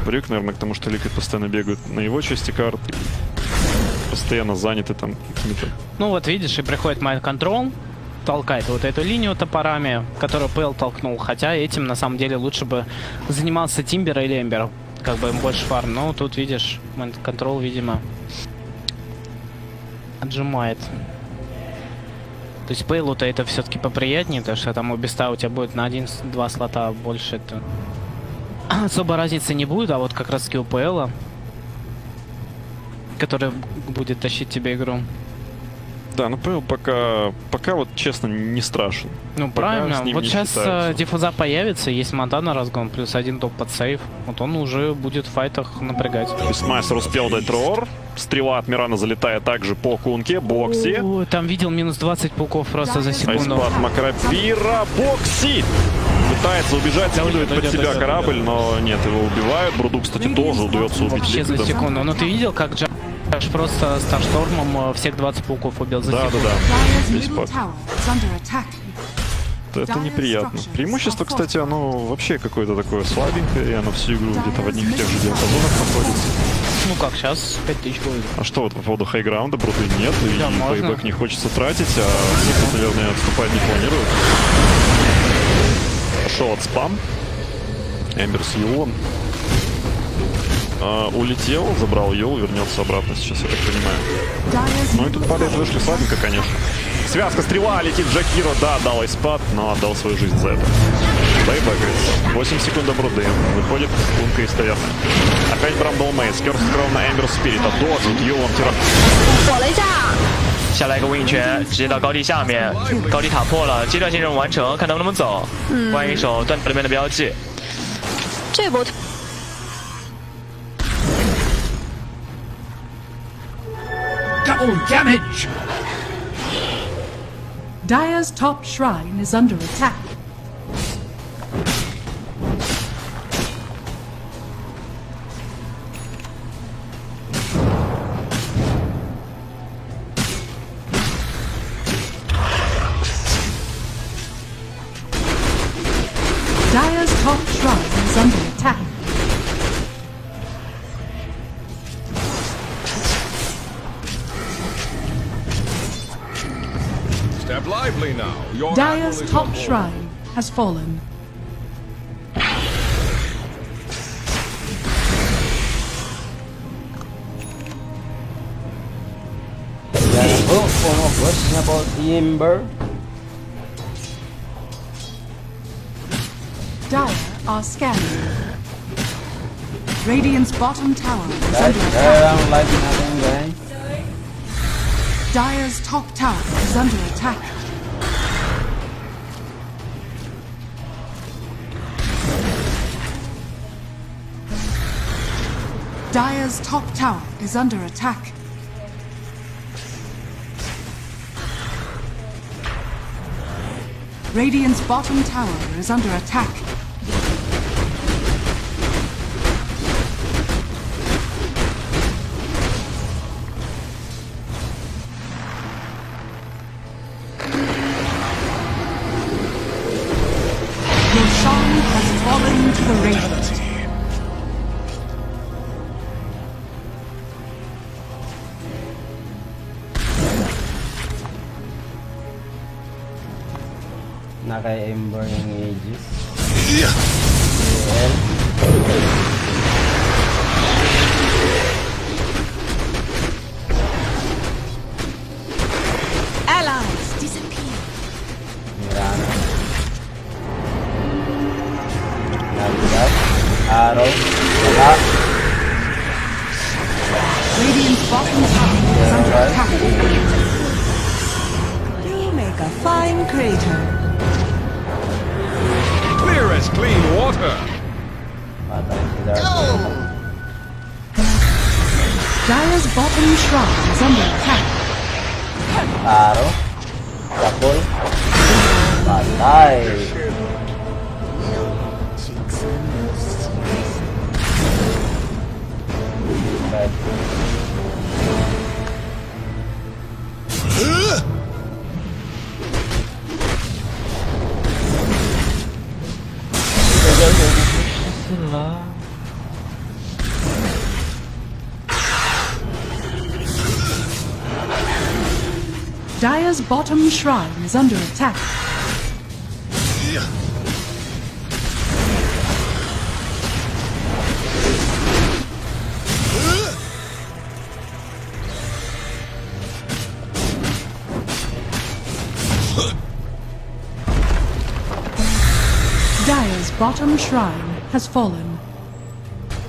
Привык, наверное, к тому, что Ликвид постоянно бегают на его части карт. Постоянно заняты там какими-то... Ну вот видишь, и приходит Mind Control, толкает вот эту линию топорами, которую ПЛ толкнул. Хотя этим на самом деле лучше бы занимался Тимбер или Эмбер. Как бы им больше фарм. Но тут видишь, Mind Control, видимо, отжимает. То есть Пейлу-то это все-таки поприятнее, потому что там у Беста у тебя будет на 1-2 слота больше. Это особо разницы не будет, а вот как раз таки у Пейла, который будет тащить тебе игру. Да, ну Пейл пока вот честно не страшен. Ну пока правильно, вот сейчас считаются. диффуза появится, есть монта на разгон, плюс один топ под сейв. Вот он уже будет в файтах напрягать. Бестмастер успел дать роор. Стрела от Мирана залетает также по кунке. Бокси. О, там видел минус 20 пауков просто за секунду. Айспад Макропира. Бокси! Пытается убежать, скидывает под себя корабль, но нет, его убивают. Бруду, кстати, тоже удается убить Вообще за Ликвида. секунду. Но ты видел, как Джаш просто Старштормом всех 20 пауков убил за секунду? Да. Весь пак. Это неприятно. Преимущество, кстати, оно вообще какое-то такое слабенькое, и оно всю игру где-то в одних и тех же диапазонах находится. Ну как, сейчас 5000 будет. А что вот по поводу хайграунда? Бруды нет, Да, и можно. пейбэк не хочется тратить, а Ликвид, наверное, отступать не планирует. Пошел от спам. Эмбер с Юлом. Улетел, забрал Юл, вернется обратно сейчас, я так понимаю. Ну и тут падает вышли слабенько, конечно. Связка, стрела, летит Джакиро, да, отдал айспад, но отдал свою жизнь за это. Бэйбэкается. 8 секунд до Бруды. Выходит лунка и стоят. Опять Брамбл Мейс. Керс скрыл на Эмбер Спирита. Доджут, Юлом тира. 下来一个无影拳，直接到高地下面，高地塔破了，阶段性任务完成，看能不能走。换一手断里面的标记。这波 Double damage! Dire's top shrine is under attack. Dire's top shrine is under attack. Step lively now. Your Dire's admiral is top on board. shrine has fallen. One question about the Ember. Dire are scanning. Radiant's bottom tower is Right under there, attack. I'm like nothing, guys. Dire's top tower is under attack. Dire's top tower is under attack. Radiant's bottom tower is under attack. Your shrine has fallen to the Radiant. Na kay Ember yung Aegis. allies disappear. Mirana. Nabigat. Araw. Wala. Radiant's bottom tower is under attack. You make a fine crater. Clear as clean water. Patay si Dark. Dire's bottom shrine is under attack. Araw. Kapol. Patay. Right. Dire's bottom shrine is under attack. Dire's bottom shrine has fallen.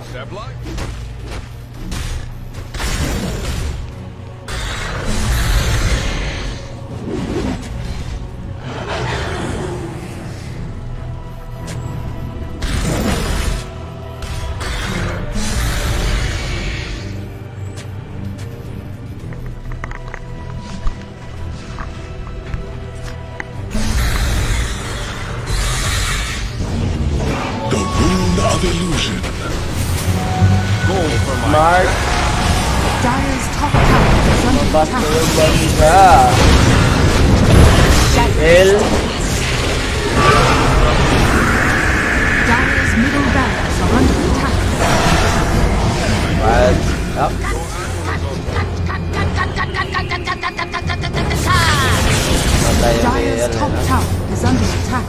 Step live. Mark. Dire's top tower is under Bas attack. turun bangsa. Kill. Dire's middle barracks are under attack. But up. Patay yung Dire's player top na. tower is under attack.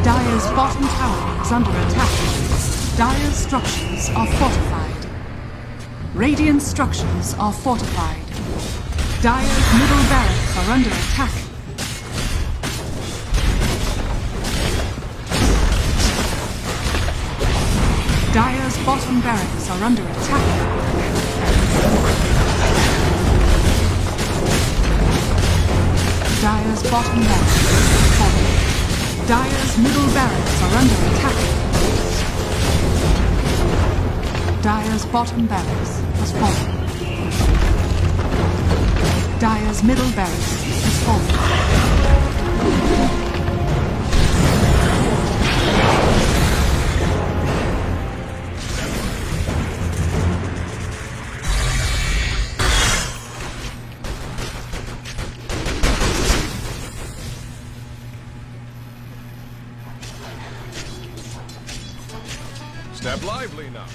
Dire's bottom tower is under attack. Dire's structures are fortified. Radiant structures are fortified. Dire's middle barracks are under attack. Dire's bottom barracks are under attack. Dire's bottom barracks is falling. Dire's middle barracks are under attack. Dire's bottom barracks has fallen. Dire's middle barracks has fallen. Step lively now.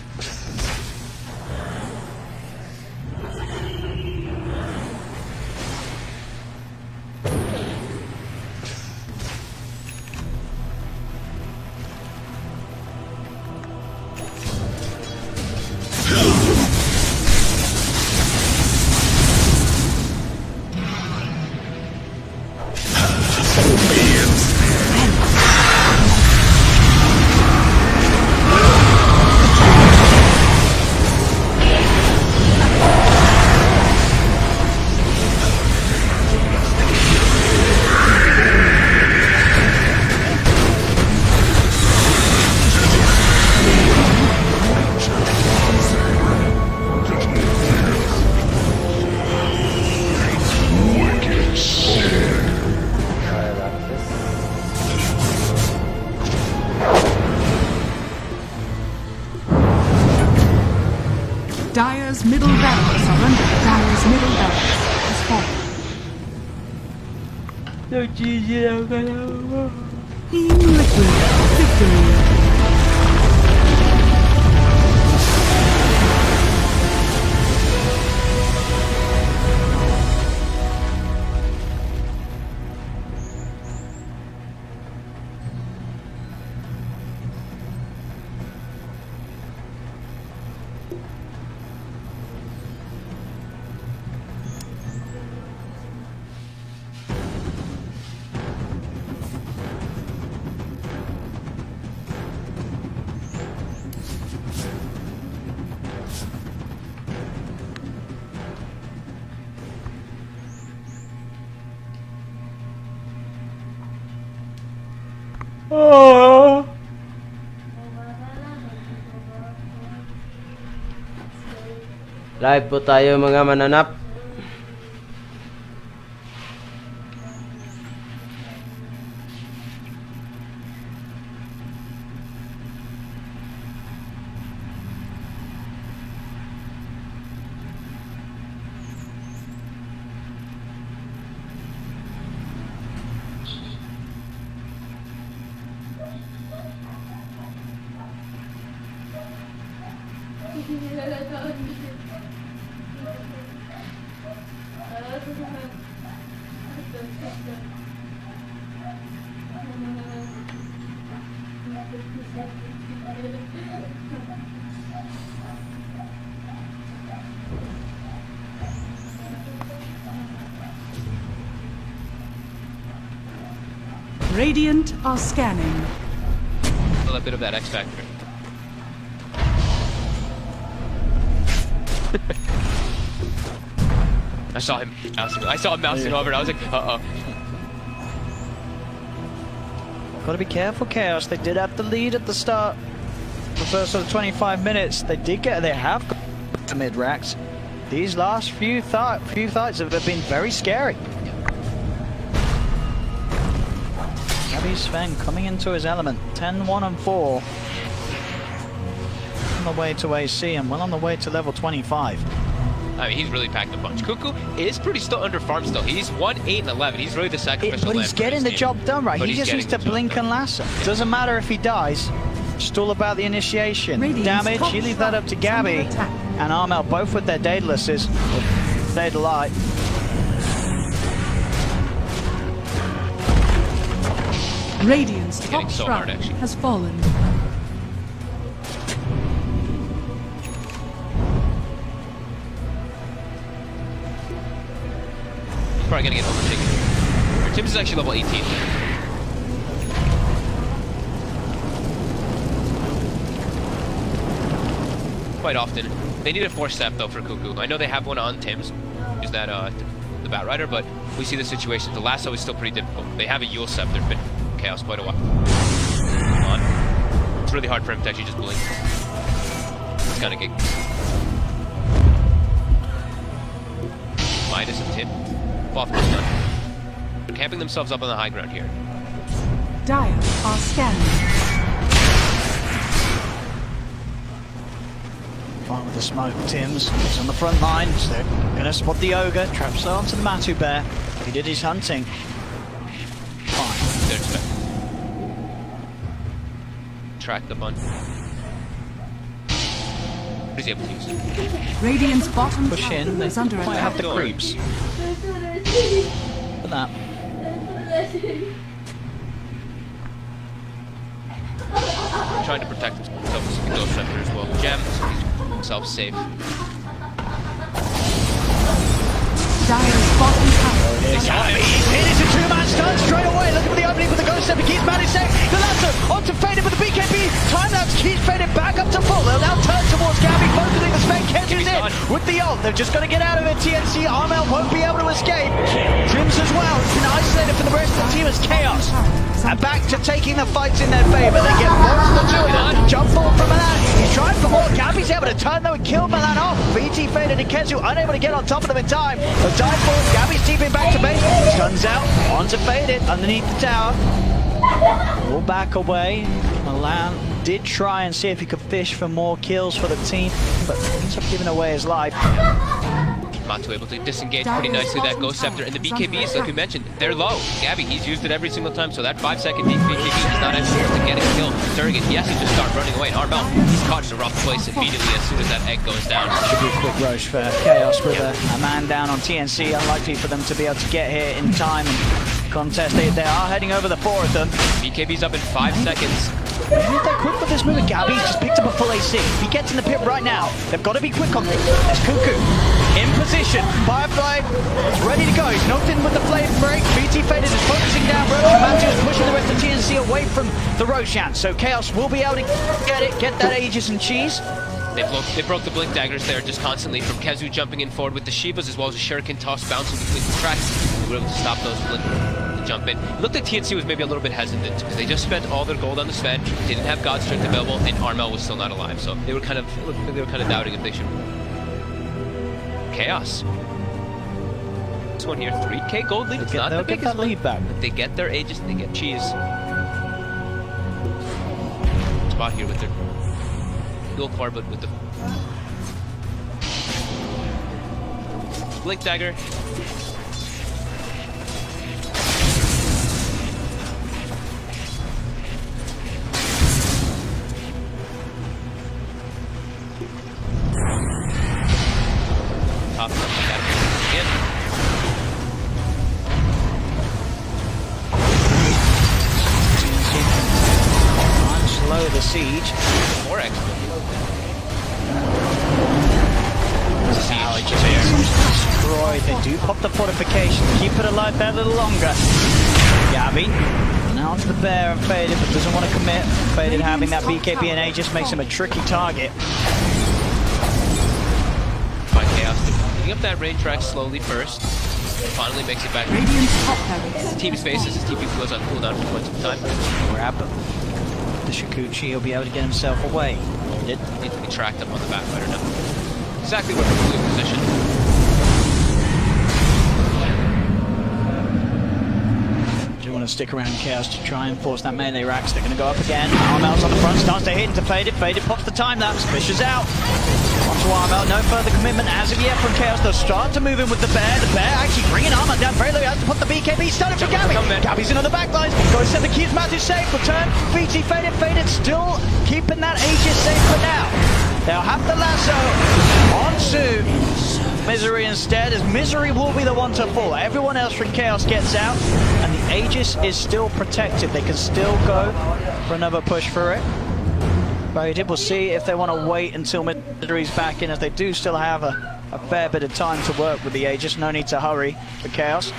Dire's middle barracks are under. Dire's middle barracks has fallen. Team Liquid victory. Live po tayo mga mananap. Radiant are scanning. A little bit of that X factor. I saw him mousing over and I was like, uh-oh. Gotta be careful, Chaos. They did have the lead at the start. The first sort of 25 minutes, they have got the mid racks. These last few fights have been very scary. gaME Sven coming into his element. 10-1-4. On the way to AC and well on the way to level 25. I mean, he's really packed a punch. Cuckoo is pretty still under farm still. He's 1-8-11. He's really the sacrificial But lamb he's for getting this the game. job done, right? But He he's just needs to getting the job blink done. and lasso. Doesn't matter if he dies. Just all about the initiation. Radiant's Damage, top you leave that up to shrine is under gaME attack. and Armel, both with their Daedalus. Data Light. Radiant's getting top so hard, shrine actually. has fallen. He's probably gonna get overtaken. Tim's is actually level 18. Quite often. They need a 4-step though for Cuckoo. I know they have one on Tim's. Use that the Batrider, but we see the situation. The lasso is still pretty difficult. They have a Yule Scepter, but Chaos quite a while. Come on. It's really hard for him to actually just blink. It's kind of gig. Midas and Tim. Off the stun. They're camping themselves up on the high ground here. Dire are scanning. Fine with the smoke, Tim's. He's on the front line, so they're gonna spot the Ogre, traps onto the Matu Bear. He did his hunting. Fine. There's that. Track the bun. He's able to use it. Radiant's bottom Push tower in, they is under might have attack. the creeps. For that. Trying to protect himself with the Ghost Scepter as well. Gem, so he's himself safe. Dire's bottom tower is under He's hit, it's a two-man stun straight away. Look at the opening with the Ghost Step. Keeps managed safe. The lasso onto Faded with the BKB. Time-lapse keeps Faded back up to full. They'll now turn towards gaME, focusing the Sven. Kenju's in with the ult. They've just got to get out of it. TNC, Armel won't be able to escape. Trims as well. It's been isolated from the rest of the team as Chaos. And back to taking the fights in their favor. They get both the two of them. Jump forward from Milan. He's trying for more. gaME's able to turn though and kill Milan off. BT Faded and Kenju unable to get on top of them in time. The dive forward. gaME's TPing back to base. Stuns out. Onto Faded underneath the tower. All back away. Milan did try and see if he could fish for more kills for the team, but ends up giving away his life. Matu able to disengage pretty nicely that Ghost Scepter, and the BKBs, like we mentioned, they're low. gaME, he's used it every single time, so that 5-second BKB is not able to get a kill. Surrogate, he has to just start running away, and Armel, he's caught in a rough place immediately as soon as that egg goes down. Should be a quick rush for Chaos with a man down on TNC. Unlikely for them to be able to get here in time and contest. They are heading over the 4 of them. BKB's up in 5 seconds. They're quick with this move. gaME's just picked up a full AC. He gets in the pit right now. They've got to be quick on this. There's Cuckoo in position. Firefly is ready to go. He's knocked in with the flame break. BT Faded is focusing down Roshan. Matu is pushing the rest of TNC away from the Roshan. So Chaos will be able to get that Aegis and cheese. They broke the Blink Daggers there just constantly from Kezu jumping in forward with the Shivas as well as a Shuriken toss bouncing between the tracks. They were able to stop those Blink to jump in. It looked like TNC was maybe a little bit hesitant because they just spent all their gold on the Sven, didn't have God Strength available, and Armel was still not alive. So they were kind of doubting if they should. Chaos. This one here, 3k gold lead. It's not the biggest that lead back. They get their Aegis, they get cheese. Spot here with their dual core, but with the Blink Dagger. siege. More expert. Now it just gets destroyed. They do pop the fortification, keep it alive there a little longer. gaME. Now onto the bear and Faded, but doesn't want to commit. Faded having that BKB and A just makes him a tricky target. By Chaos, picking up that range track slowly first. Finally makes it back. The team spaces, his TP goes on cooldown for quite some time. Grab the Shikuchi, he'll be able to get himself away. He did. Needs to be tracked up on the backfighter now. Exactly where we're in position. Do want to stick around Chaos to try and force that melee racks. They're going to go up again. Armel's on the front, starts to hit into Faded. Faded pops the time lapse. Fisher's out. Onto Armel, no further commitment as of yet from Chaos. They'll start to move in with the bear. The bear actually bringing Armel down very low. He has to put the BKB. Started for gaME. gaME's in on the back lines. Goes to the keys. Massive safe. Return. VT Faded. Faded still keeping that Aegis safe for now. They'll have the lasso onto Misery instead, as Misery will be the one to fall. Everyone else from Chaos gets out, and the Aegis is still protected. They can still go for another push for it. But we'll see if they want to wait until Misery's back in, as they do still have a fair bit of time to work with the Aegis. No need to hurry for Chaos.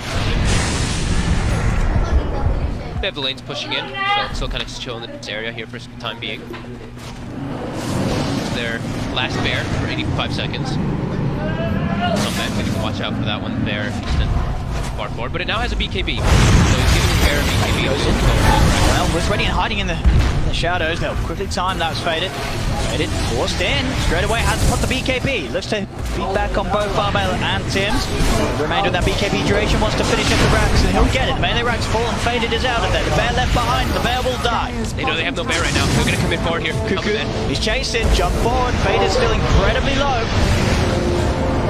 They have the lanes pushing in, so still kind of just chilling in this area here for the time being. Their last bear for 85 seconds. Sometimes we need to watch out for that one there, just far forward. But it now has a BKB, so he's giving the bear a BKB. Well, was ready and hiding in the shadows. They'll quickly time that's Faded. Faded forced in. Straight away has to put the BKB. Looks to be back on both Armel and Tim's. The remainder of that BKB duration wants to finish at the racks, and he'll get it. Melee racks full and Faded is out of there. The bear left behind. The bear will die. They know they have no bear right now. They're going to commit forward here. Cuckoo, he's chasing. Jump forward. Faded's still incredibly low.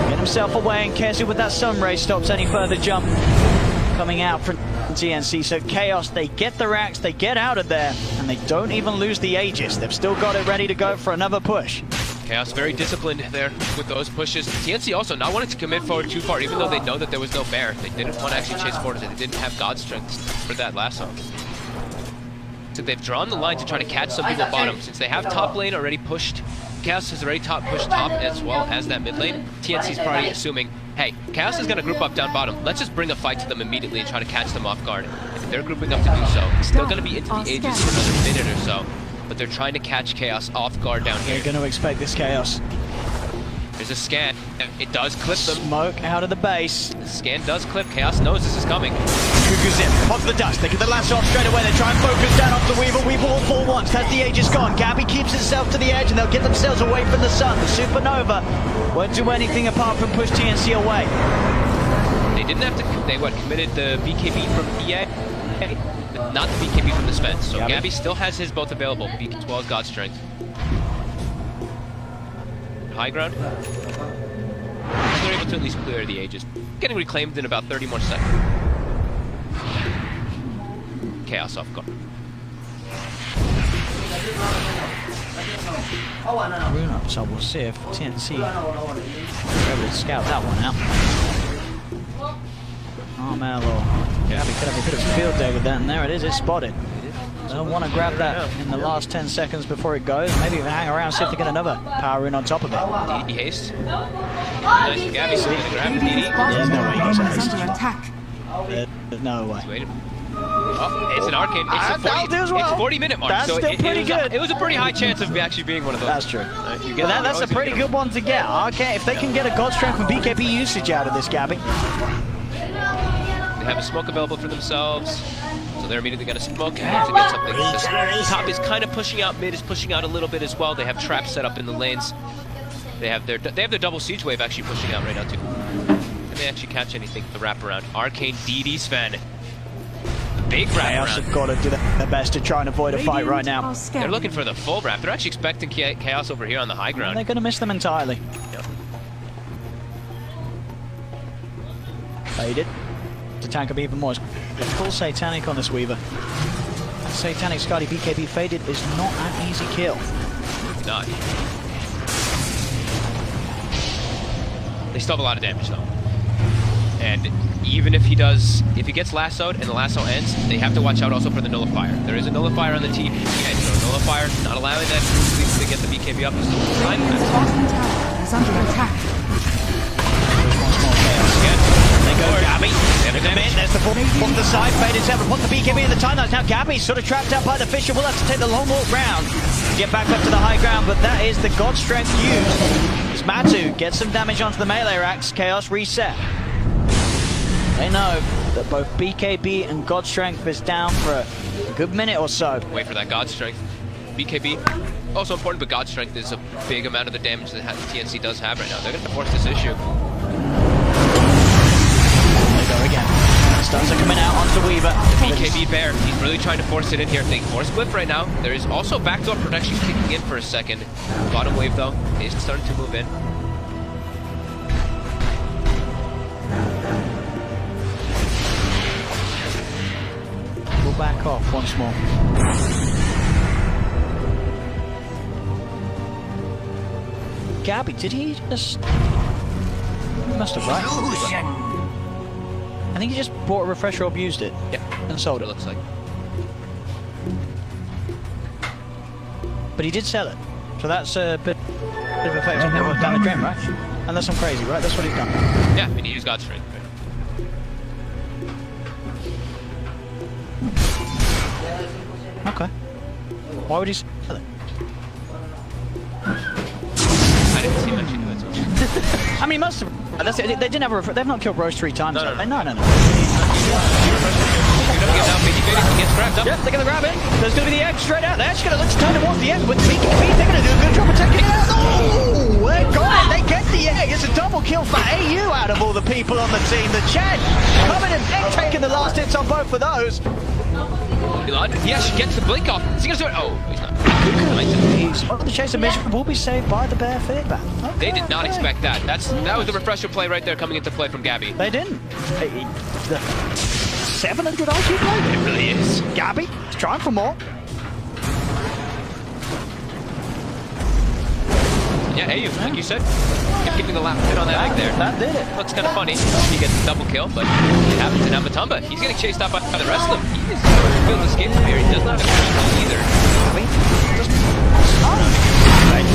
Get himself away, and Kezu with that sun ray stops any further jump coming out from TNC. So Chaos, they get the racks, they get out of there, and they don't even lose the Aegis. They've still got it ready to go for another push. Chaos very disciplined there with those pushes. TNC also not wanting to commit forward too far, even though they know that there was no bear. They didn't want to actually chase forward. They didn't have God strength for that last song. So they've drawn the line to try to catch some people bottom. Since they have top lane already pushed, Chaos has already pushed top as well as that mid lane. TNC's probably assuming, hey, Chaos is going to group up down bottom. Let's just bring a fight to them immediately and try to catch them off guard. If they're grouping up to do so, it's still going to be into the Aegis for another minute or so. But they're trying to catch Chaos off guard down here. They're going to expect this Chaos. There's a scan. It does clip them. Smoke out of the base. The scan does clip. Chaos knows this is coming. Cuckoo's in. Pops the dust. They get the lasso off straight away. They try and focus down off the Weaver. Weaver will fall once. That's the Aegis gone. gaME keeps itself to the edge, and they'll get themselves away from the sun. The Supernova won't do anything apart from push TNC away. They didn't have to. They committed the BKB from EA, but not the BKB from the Spence. So gaME still has his both available, as well as God Strength. High ground. They're able to at least clear the Aegis. Getting reclaimed in about 30 more seconds. Chaos off guard. So we'll see if TNC are able to scout that one out. Armel or gaME could have a bit of a field day with that, and there it is, it's spotted. They'll want to grab that in the last 10 seconds before it goes. Maybe even hang around, see if they get another power in on top of it. DD haste. Nice for gaME, so he's going to grab the DD. There's no way he gets haste. Under attack. There's no way. Oh, it's an arcane. It's a 40-minute mark. That's so still pretty good. It was a pretty high chance of actually being one of those. That's true. That's a pretty good one to get. Okay, if they can get a God Strength and BKB usage out of this, gaME. They have a smoke available for themselves. So they're immediately going to smoke to get something. The top is kind of pushing out, mid is pushing out a little bit as well. They have traps set up in the lanes. They have their double siege wave actually pushing out right now too. Can they actually catch anything to wrap around? Arcane DD Sven. Big wrap Chaos around. have got to do their best to try and avoid a fight right now. They're looking for the full wrap. They're actually expecting Chaos over here on the high ground. They're going to miss them entirely. Yep. Faded to tank up even more. It's full Satanic on this Weaver. Satanic Scotty BKB Faded is not an easy kill. Not. They still have a lot of damage though. And even if he does, if he gets lassoed and the lasso ends, they have to watch out also for the nullifier. There is a nullifier on the T. Yeah, so nullifier, not allowing that to get the BKB up. Radiant's bottom tower is under attack. They go gaME. There's the ball on the side, faded seven. Put the BKB in the timelines. Now gaME's sort of trapped out by the Fisher. Will have to take the long walk round to get back up to the high ground, but that is the God Strength used. As Matu gets some damage onto the melee racks, Chaos reset. They know that both BKB and God Strength is down for a good minute or so. Wait for that God Strength. BKB, also important, but God Strength is a big amount of the damage that TNC does have right now. They're going to force this issue. Go again. Stuns are coming out onto Weaver. BKB Bear, he's really trying to force it in here. They force Glyph right now. There is also backdoor protection kicking in for a second. Bottom wave though is starting to move in. We'll back off once more. gaME, did he just... He must have, right? I think he just bought a refresher orb, used it, and sold it. Looks like. But he did sell it, so that's a bit of effective network down the drain, right? Unless I'm crazy, right? That's what he's done. Yeah, I mean, he used God's Strength. Okay. Why would he sell it? I didn't see him actually do it. I mean, he must have. That's it. They didn't have a refresher. They've not killed Rose 3 times. No. No. You're gonna get down, he gets grabbed up. Yep, they're gonna grab it. There's gonna be the egg straight out. They're actually gonna look to turn towards the egg with BKB. They're gonna do a good job of taking it out. Oh, they got it. They get the egg. It's a double kill for AU out of all the people on the team. The Chen coming in and taking the last hits on both of those. He actually gets the blink off. Is he gonna do it? Oh, he's not. Well, the Chaser mission will be saved by the Bear feedback. Okay, They did not expect that. That was the refresher play right there coming into play from gaME. They didn't. The 700 IQ play? It really is. gaME, he's trying for more. Yeah, AU, like you said, kept giving the lap hit on that egg there. That did it. Looks kind of funny. He gets a double kill, but it happens in Amatumba. He's getting chased out by the rest of them. He is going to build escape from here. He does not have a kill either.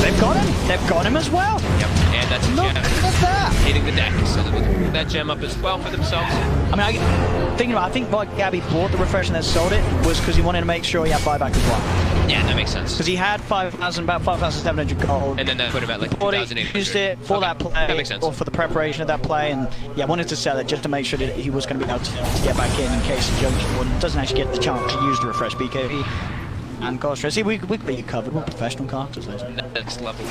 They've got him. They've got him as well. Yep, and that's a Look gem. at that. Hitting the deck, so that we can pick that gem up as well for themselves. I mean, I think why gaME bought the refresh and then sold it was because he wanted to make sure he had buyback as well. Yeah, that makes sense. Because he had about 5,700 gold. And then that put him at like Bought it, 2,800. used it for that play, That makes sense. or for the preparation of that play, and yeah, wanted to sell it just to make sure that he was going to be able to get back in case the Junction doesn't actually get the chance to use the refresh BKB. And God Strength. See, we got you covered. We're professional casters, ladies. Next level.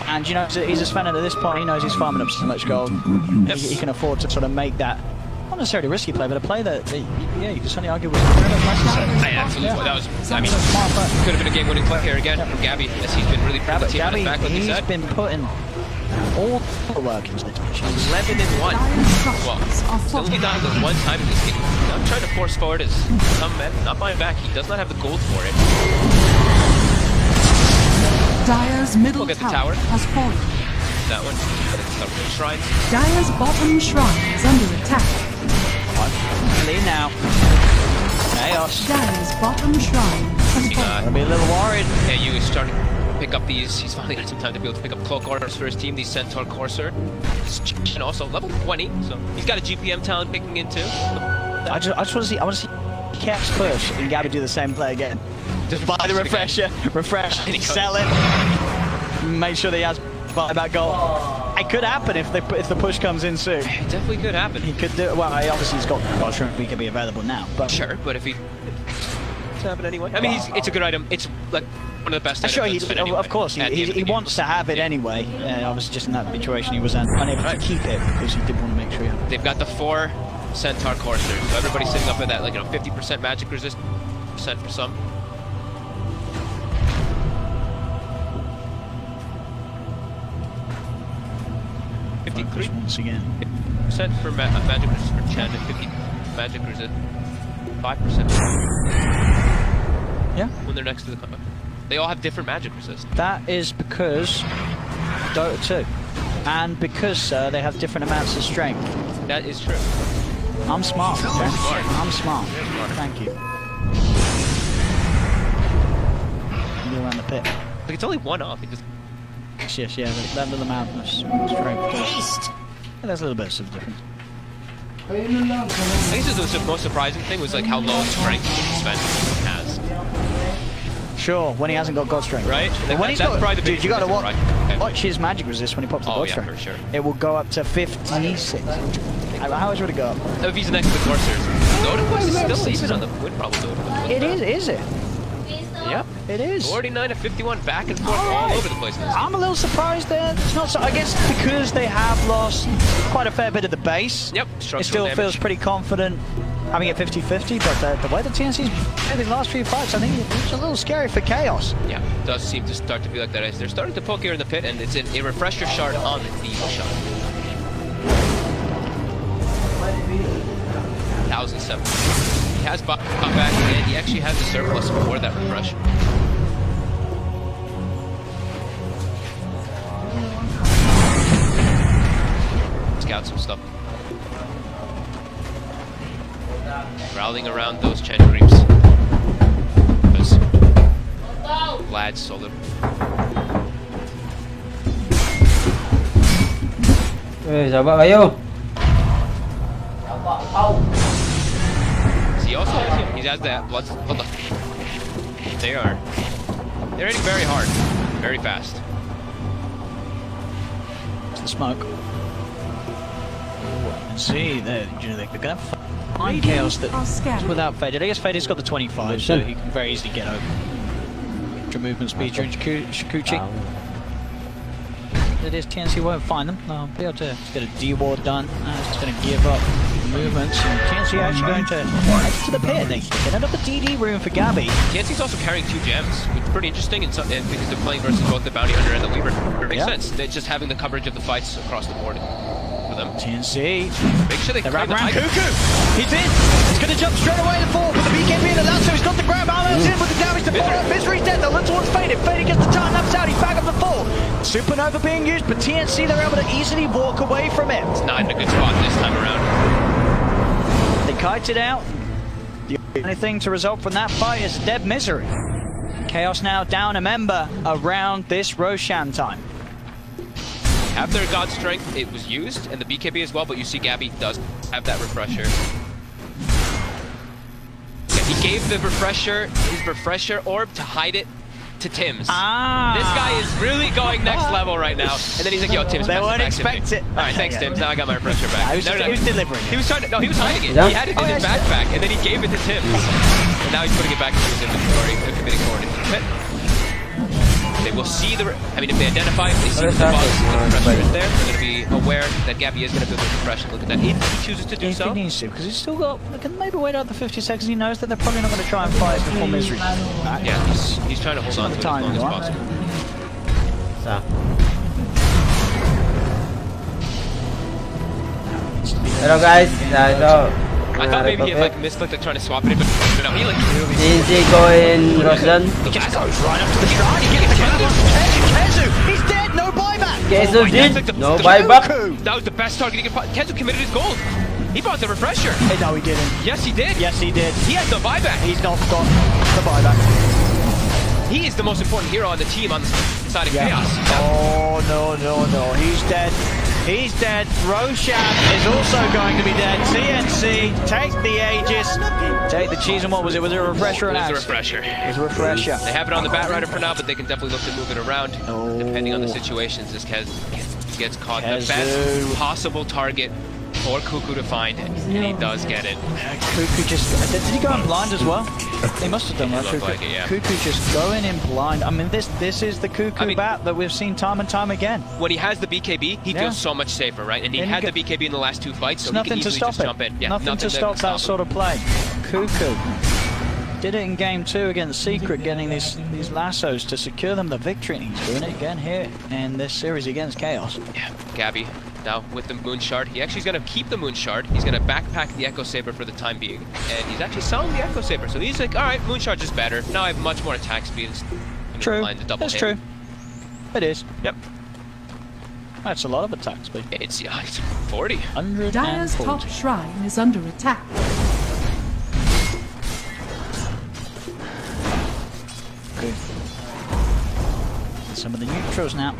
And you know, he's a spender at this point. He knows he's farming up so much gold. He can afford to sort of make that, not necessarily a risky play, but a play that yeah, you can certainly argue was Absolutely. That was, I mean, could have been a game-winning play here again from gaME, as he's been really putting the team on his back, like you said. He's been putting all the work into this match. 11-1. Well, still only died with one time in this game. I'm trying to force forward as some men, not buying back. He does not have the gold for it. Dyer's middle Look at the tower. has fallen. That one. Shrines. Dyer's bottom shrine is under attack. Lead now. Chaos. Dyer's bottom shrine has fallen. Gonna be a little worried. AU is starting to pick up these. He's finally had some time to be able to pick up Cloak Orders for his team. These Centaur Courser. And also level 20, so he's got a GPM talent picking in too. I just want to see. I want to see Caps push and gaME do the same play again. Just buy the refresher, refresh, sell it, make sure that he has buyback gold. It could happen if the push comes in soon. It definitely could happen. He could do it. Well, obviously he's got God Strength. We could be available now, but Sure, but if he it's happen anyway. I mean, it's a good item. It's like one of the best. sure, items anyway, of course, he wants to have it anyway. Obviously, just in that situation, he was unable to keep it because he did want to make sure he had it. They've got the 4 Centaur Coursers, so everybody's sitting up at that, like, 50% magic resist, percent for some. Once again. 50% for magic resist for Chen, and 50 magic resist. 5%. Yeah. When they're next to the. They all have different magic resist. That is because Dota 2. and because they have different amounts of strength. That is true. I'm smart, okay? I'm smart. Thank you. Go around the pit. Like, it's only one off. It just... Yes, yeah, that little amount of strength. Yeah, there's a little bit of difference. I guess the most surprising thing was like how low strength Sven has. Sure, when he hasn't got God Strength. Right? But when he's That's got, probably the dude, biggest you gotta reason, watch, right? Okay. watch his magic resist when he pops the God yeah, Strength. for sure. It will go up to 56. How much would it go up? If he's next to the Corsairs. Dota Voice is still even on the win probability. It is it? Yep. It is. 49 to 51, back and forth all over the place. I'm a little surprised there. It's not so. I guess because they have lost quite a fair bit of the base. Yep. It still feels pretty confident having it 50-50, but the way the TNC's played these last few fights, I think it's a little scary for Chaos. Yeah, it does seem to start to be like that. As they're starting to poke here in the pit, and it's a refresher shard on the shot. 1,007. He has back, and he actually has the surplus for that refresh. Scout some stuff. Rallying around those Chen creeps. Because Vlad's solo. Sabar kayo. He also he has that blood. Hold on. They're hitting very hard, very fast. It's the smoke. And see, they're gonna find Chaos that's without Faded. I guess Faded's got the 25, so he can very easily get over. Extra movement speed during Shikuchi. It is TNC won't find them. They'll be able to get a D-ward done. It's just going to give up movements. And TNC actually going to head to the pit. They get another DD room for gaME. TNC's also carrying 2 gems, which is pretty interesting, and because they're playing versus both the Bounty Hunter and the Weaver. It makes sense. They're just having the coverage of the fights across the board for them. TNC. Make sure they wrap claim the around height. Cuckoo. He's in. He's going to jump straight away to fall with the BKB and the lasso. He's got the grab. Almost in with the damage to follow. Misery's dead. The little one's faded. Faded gets the time laps out. He's back up the fall. Supernova being used, but TNC, they're able to easily walk away from it. It's not in a good spot this time around. They kite it out. The only thing to result from that fight is dead Misery. Chaos now down a member around this Roshan time. After God's Strength, it was used, and the BKB as well, but you see gaME does have that refresher. Yeah, he gave the refresher, his refresher orb to hide it to Tim's. This guy is really going next level right now. And then he's like, yo, Tim's They pass won't it back to me. expect it. Alright, thanks, Tim's. Now I got my refresher back. He was delivering it. He was trying to, no, he was hiding it. Yeah. He had it in his backpack, and then he gave it to Tim's. And now he's putting it back into his inventory. They're committing forward into the pit. They will see the, I mean, if they identify, if they see the buzz, the refresher is there, they're going to be aware that gaME is going to be able to refresh and look at that. If he chooses to do If so. he needs to, because he's still got, can maybe wait out the 50 seconds. He knows that they're probably not going to try and fight before Misery. Yeah, he's trying to hold on to it as long as possible. Hello guys, ito. I thought maybe he like misclicked trying to swap it in, but no, he like TNC going Roshan. He just goes right up to the shrine. He gets the grab on Kezu. He's dead. No buyback. Kezu did. Like No buyback. That was the best target he could. Kezu committed his gold. He bought the refresher. Hey, no, he didn't. Yes, he did. Yes, he did. He has the buyback. He's not got the buyback. He is the most important hero on the team on the side of Chaos. Oh, no. He's dead. He's dead. Roshan is also going to be dead. TNC, take the Aegis. Take the cheese, and what was it? Was it a refresher or an It was a axe? refresher. It was a refresher. They have it on the Batrider for now, but they can definitely look to move it around depending on the situations as Kez gets caught. The best possible target for Cuckoo to find, and he does get it. Cuckoo just... Did he go in blind as well? He must have done that. looked like it, yeah. Cuckoo just going in blind. I mean, this is the Cuckoo bat that we've seen time and time again. When he has the BKB, he feels so much safer, right? And he had the BKB in the last 2 fights, so he can Nothing to easily stop just it. jump in. Yeah, nothing to stop that sort of play. Cuckoo did it in game 2 against Secret, getting these lassos to secure them the victory. And he's doing it again here in this series against Chaos. Yeah, gaME now with the Moon Shard. He actually is going to keep the Moon Shard. He's going to backpack the Echo Saber for the time being. And he's actually selling the Echo Saber. So he's like, alright, Moon Shard's just better. Now I have much more attack speed. True. That's true. It is. Yep. That's a lot of attack speed. It's 40. Dire's top 140. shrine is under attack. Good. Some of the neutrals now.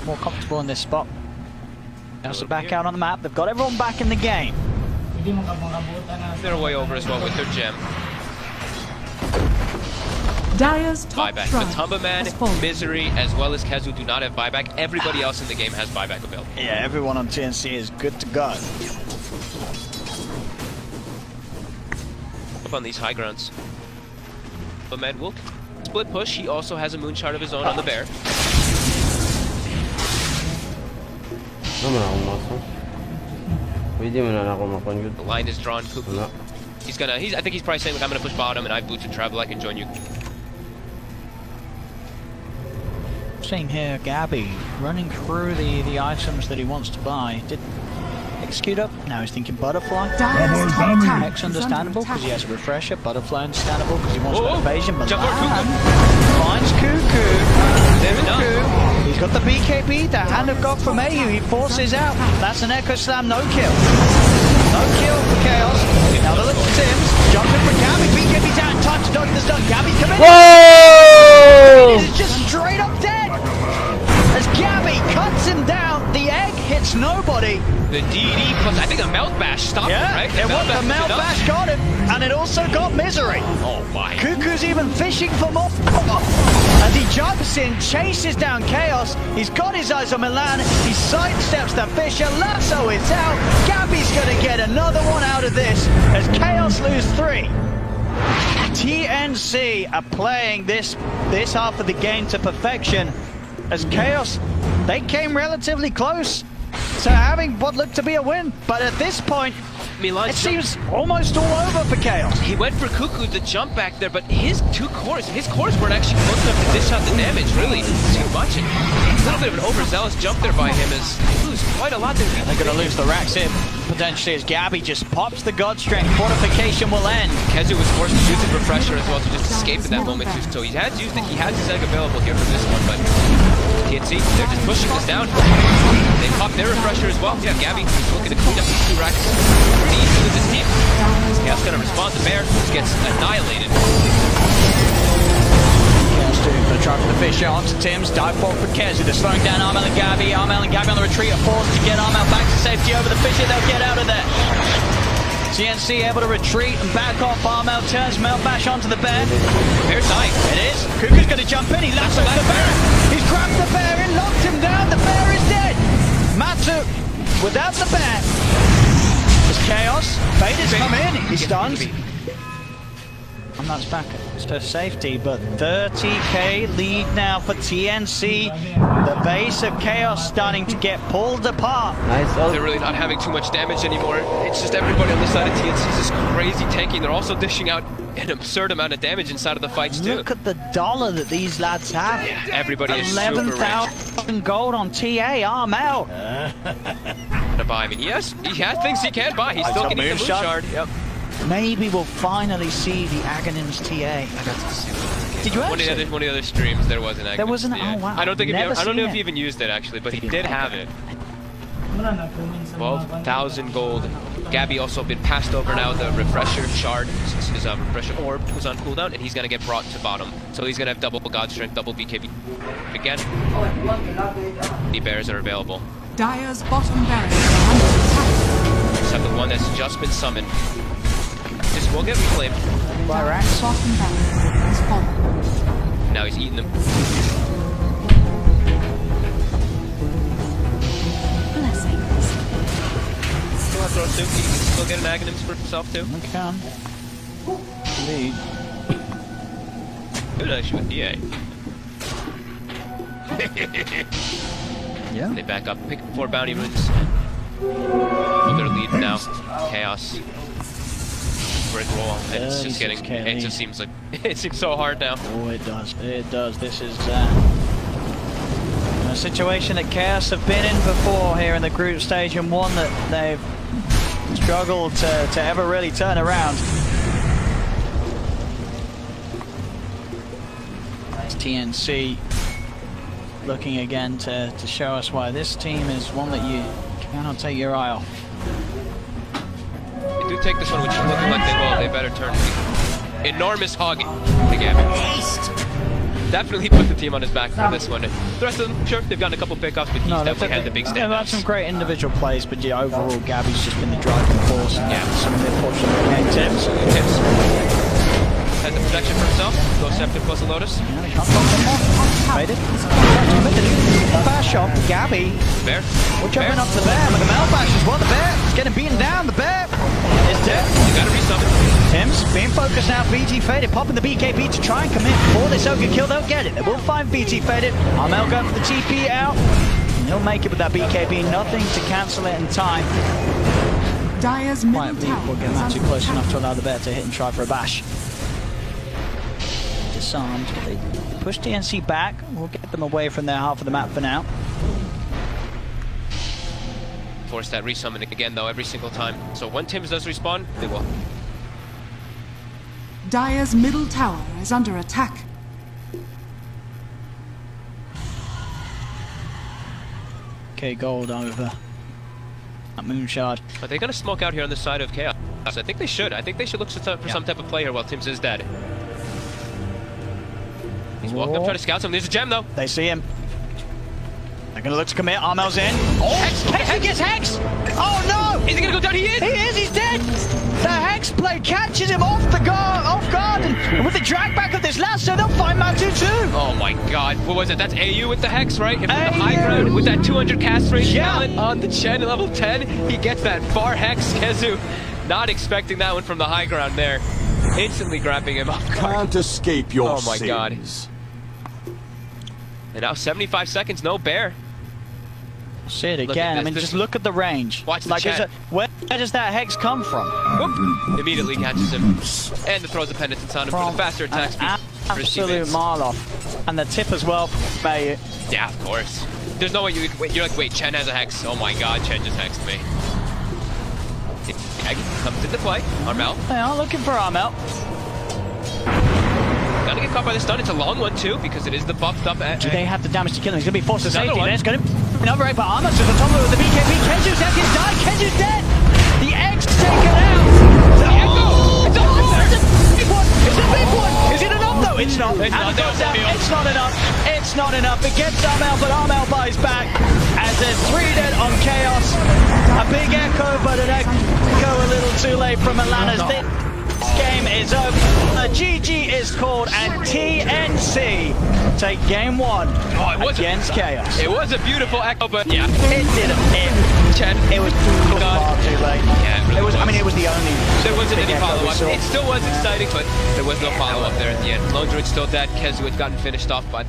More comfortable in this spot. Now back out on the map. They've got everyone back in the game. They're way over as well with their gem. Dire's top Buyback. shrine The Tumba Man, has fallen. Misery, as well as Kezu do not have buyback. Everybody else in the game has buyback available. Yeah, everyone on TNC is good to go. Up on these high grounds. But Man will split push. He also has a moon shard of his own on the bear. The line is drawn. Cuckoo. I think he's probably saying, look, I'm gonna push bottom and I have boots and travel, I can join you. Seeing here gaME running through the items that he wants to buy. Did execute up. Now he's thinking butterfly. Dire's top tower X is under understandable because he attack. has a refresher. Butterfly understandable because he wants Whoa, that evasion. But jump over finds Cuckoo. They've enough. He's got the BKB, the Hand of God from Mayu. He forces out. That's an Echo Slam, no kill. No kill for Chaos. Now the little Sims jumping for gaME. BKB down. Time to dodge the stun. gaME's coming. Whoa! He's just straight up dead. As gaME cuts him down, the egg hits nobody. The DD plus, I think a mouth bash stopped him, right? The mouth bash got him, and it also got Misery. Oh my. Cuckoo's even fishing for more. As he jumps in, chases down Chaos. He's got his eyes on Milan. He sidesteps the Fisher. Lasso is out. gaME's going to get another one out of this as Chaos lose 3. TNC are playing this half of the game to perfection as Chaos, they came relatively close to having what looked to be a win. But at this point, Milan it seems almost all over for Chaos. He went for Cuckoo to jump back there, but his cores weren't actually close enough to dish out the damage, really, too much. And a little bit of an overzealous jump there by him as they lose quite a lot there. They're going to lose the racks here, potentially, as gaME just pops the God Strength. Fortification will end. Kezu was forced to use the refresher as well to just escape in that moment too. So he has used it. He has his egg available here for this one, but TNC, they're just pushing this down. They pop their refresher as well. Yeah, gaME looking to clean up these 2 racks pretty easily with this team. Chaos gonna respond. The bear gets annihilated. Gonna try for the Fisher onto Tim's. Dive forward for Kezu. They're slowing down Armel and gaME. Armel and gaME on the retreat are forced to get Armel back to safety over the Fisher. They'll get out of there. TNC able to retreat and back off. Armel turns Mel bash onto the bear. Bear's dying. It is. Cuckoo's going to jump in. He lassos the bear. He's grabbed the bear and locked him down. The bear is dead. Matsu without the bear. There's Chaos. Vader's come in. He's stunned. And that's back to safety, but 30k lead now for TNC. The base of Chaos starting to get pulled apart. Nice. They're really not having too much damage anymore. It's just everybody on the side of TNC is just crazy tanking. They're also dishing out an absurd amount of damage inside of the fights too. Look at the dollar that these lads have. Yeah, everybody is super rich. 11,000 gold on TA. Armel. To buy. I mean, he has things he can buy. He's still getting the moon shard. Yep. Maybe we'll finally see the Aghanim's TA. I got to see. Did you one actually? of the other streams there was an Agnes. There was an. TA. Oh wow. I don't think Never I don't know if seen he it. even used it actually, but he did have it. 12,000 gold. gaME also been passed over now. The refresher shard, his refresher orb was on cooldown, and he's gonna get brought to bottom. So he's gonna have double God Strength, double BKB again. The bears are available. Dire's bottom barracks are under attack. Just have the one that's just been summoned. Just will get reclaimed. Dire's bottom barracks has fallen. Now he's eating them. Blessings. Still have throws too. He can still get an Aghanims for himself too. We can. Indeed. Good actually with EA. Yeah. They back up, pick 4 bounty runes. Well, they're leading now. Chaos. Brick roll, and it's just getting. It just seems like it seems so hard now. Oh, it does. It does. This is a situation that Chaos have been in before here in the group stage, and one that they've struggled to ever really turn around. It's TNC looking again to show us why this team is one that you cannot take your eye off. They do take this one, which is looking like they will. They better turn the enormous hogging to gaME. Definitely put the team on his back for this one. The rest of them, sure, they've gotten a couple pickoffs, but he's definitely had the big They've had standouts. some great individual plays, but yeah, overall, gaME's just been the driving force. Yeah. Some unfortunate game tips. Tips. Has the protection for himself. Goes Septic plus a Lotus. Yeah, he can't block them off. Faded. Bash off gaME. Bear. We're jumping up to the bear, but the Mel bash as well. The bear is getting beaten down. The bear is dead. You gotta resummon. Tim's being focused now. BT Faded popping the BKB to try and commit for this Ogre kill. They'll get it. They will find BT Faded. Armel going for the TP out. And he'll make it with that BKB. Nothing to cancel it in time. Dire's middle Might be, tower we'll get is that under too close attack. enough to allow the bear to hit and try for a bash. Disarmed. They push DNC back. We'll get them away from their half of the map for now. Force that resummoning again, though, every single time. So when Tim's does respawn, they will. Dire's middle tower is under attack. Okay, gold over that Moonshard. Are they gonna smoke out here on the side of Chaos? I think they should. I think they should look for some type of play here while Tim's is dead. He's walking up trying to scout something. There's a gem, though. They see him. They're gonna look to commit. Armel's in. Oh, Hex! he gets Hex! Oh no! Is he gonna go down? He is! He is, he's dead! The Hex blade catches him off guard, and with the drag back of this lasso, they'll find Matu too! Oh my god, what was it? That's AU with the Hex, right? If the high ground with that 200 cast range talent on the Chen level 10, he gets that far Hex. Kezu not expecting that one from the high ground there. Instantly grabbing him off guard. Can't escape your Oh my god. sins. And now 75 seconds, no bear. See it Look again. at I mean, this. just look at the range. Watch the like, chat. where does that Hex come from? Whoop. Immediately catches him. And the throws the pendants on him for the faster attack speed. for his Absolute teammates. Marloff. And the tip as well, Bayu. Yeah, of course. There's no way you're like, wait, Chen has a Hex. Oh my god, Chen just hexed me. Egg comes into play. Armel. They are looking for Armel. Gonna get caught by the stun. It's a long one too, because it is the buffed up egg. Do they have the damage to kill him? He's going to be forced to Another safety. one. There's going to be another egg, but Armel's to the top of the BKB. Kenju's out. He's died. Kenju's dead. The egg's taken out. It's a Big one. It's a big one. Is it enough though? It's not. It's not. And it goes down. It's not enough. It's not enough. It gets Armel, but Armel buys back as there's 3 dead on Chaos. A big echo, but an echo a little too late from Atlantis. This game is over. GG is called, and TNC take game 1 against Chaos. It was a beautiful echo, but yeah. It didn't. Chen. It was far too late. Yeah, it really was. I mean, it was the only. There wasn't big any echo we follow-up. saw. It still was exciting, but there was no follow-up there at the end. Lone Druid's still dead. Kezu had gotten finished off, but